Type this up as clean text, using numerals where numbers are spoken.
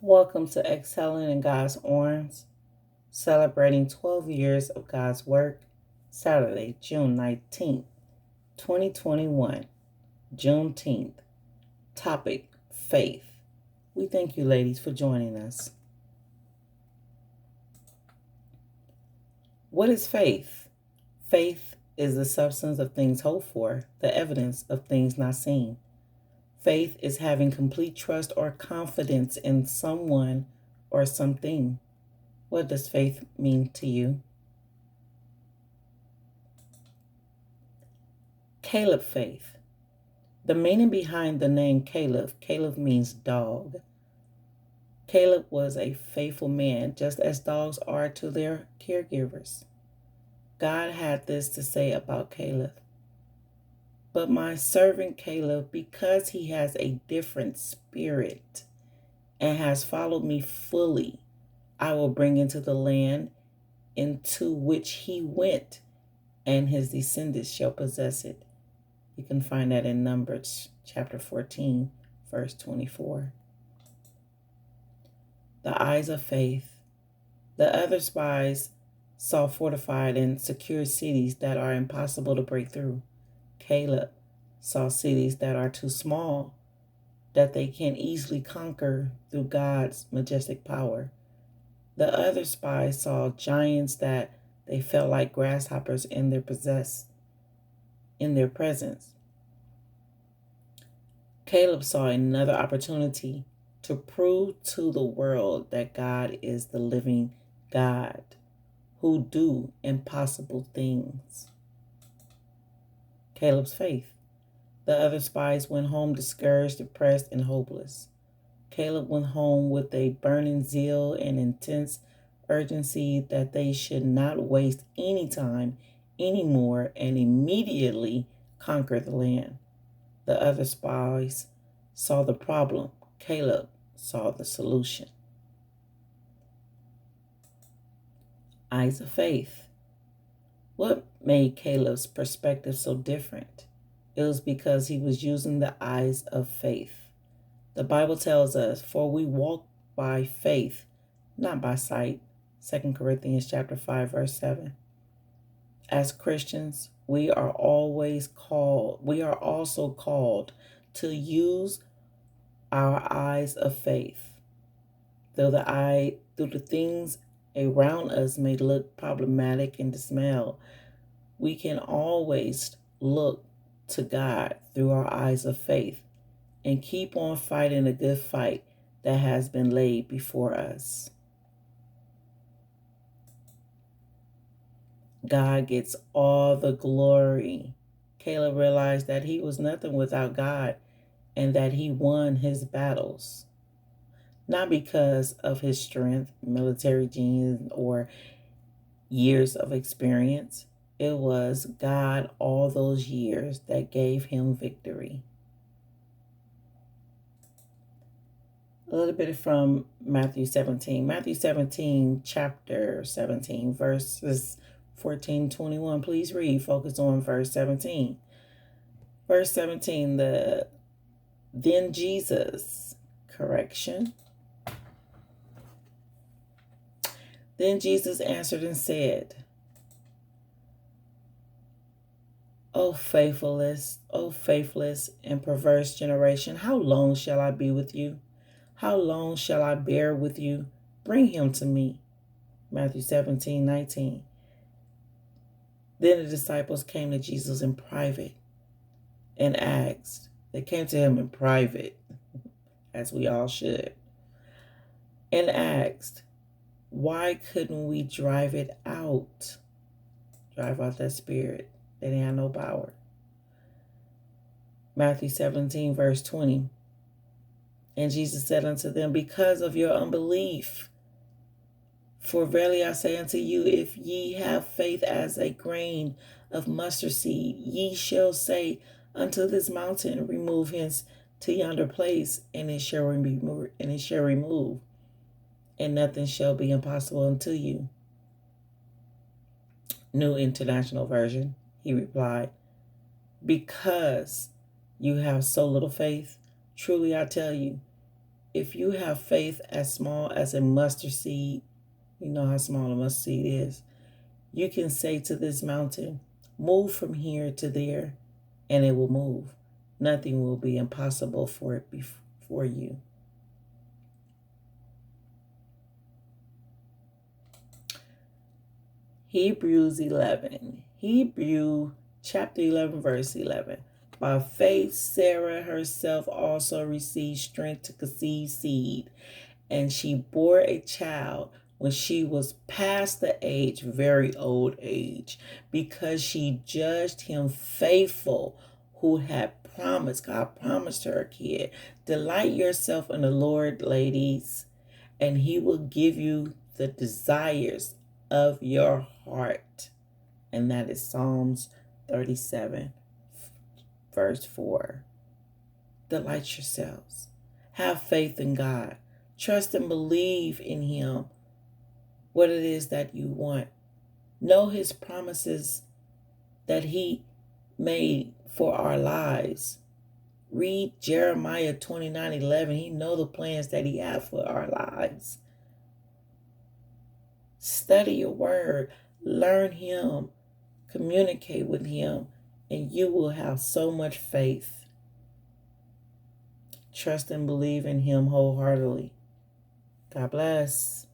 Welcome to Excelling in God's Arms, celebrating 12 years of God's work, Saturday, June 19th, 2021, Juneteenth. Topic, faith. We thank you, ladies, for joining us. What is faith? Faith is the substance of things hoped for, the evidence of things not seen. Faith is having complete trust or confidence in someone or something. What does faith mean to you? Caleb faith. The meaning behind the name Caleb means dog. Caleb was a faithful man, just as dogs are to their caregivers. God had this to say about Caleb. But my servant Caleb, because he has a different spirit and has followed me fully, I will bring into the land into which he went, and his descendants shall possess it. You can find that in Numbers chapter 14, verse 24. The eyes of faith. The other spies saw fortified and secure cities that are impossible to break through. Caleb saw cities that are too small, that they can easily conquer through God's majestic power. The other spies saw giants that they felt like grasshoppers in their presence. Caleb saw another opportunity to prove to the world that God is the living God who do impossible things. Caleb's faith. The other spies went home discouraged, depressed, and hopeless. Caleb went home with a burning zeal and intense urgency that they should not waste any time anymore and immediately conquer the land. The other spies saw the problem. Caleb saw the solution. Eyes of faith. What made Caleb's perspective so different? It was because he was using the eyes of faith. The Bible tells us, for we walk by faith, not by sight. 2 Corinthians chapter 5, verse 7. As Christians, we are also called to use our eyes of faith. Though the things around us may look problematic and dismal, we can always look to God through our eyes of faith and keep on fighting the good fight that has been laid before us. God gets all the glory. Caleb realized that he was nothing without God and that he won his battles. Not because of his strength, military genius, or years of experience. It was God all those years that gave him victory. A little bit from Matthew 17. Matthew 17, chapter 17, verses 14-21. Please read. Focus on verse 17. Verse 17, then Jesus, Then Jesus answered and said, O faithless and perverse generation, how long shall I be with you? How long shall I bear with you? Bring him to me. Matthew 17:19. Then the disciples came to Jesus in private and asked. They came to him in private, as we all should, and asked, why couldn't we drive it out? Drive out that spirit. They didn't have no power. Matthew 17, verse 20. And Jesus said unto them, because of your unbelief. For verily I say unto you, if ye have faith as a grain of mustard seed, ye shall say unto this mountain, remove hence to yonder place, and it shall remove, and nothing shall be impossible unto you. New International Version. He replied, because you have so little faith, truly I tell you, if you have faith as small as a mustard seed, you know how small a mustard seed is, you can say to this mountain, move from here to there, and it will move. Nothing will be impossible for it before you. Hebrews 11. Hebrew chapter 11, verse 11. By faith, Sarah herself also received strength to conceive seed, and she bore a child when she was past the age, very old age, because she judged him faithful who had promised. God promised her a kid. Delight yourself in the Lord, ladies, and he will give you the desires of your heart. And that is Psalms 37, verse 4. Delight yourselves. Have faith in God. Trust and believe in him, what it is that you want. Know his promises that he made for our lives. Read Jeremiah 29:11. He knows the plans that he has for our lives. Study your word. Learn him. Communicate with him. And you will have so much faith. Trust and believe in him wholeheartedly. God bless.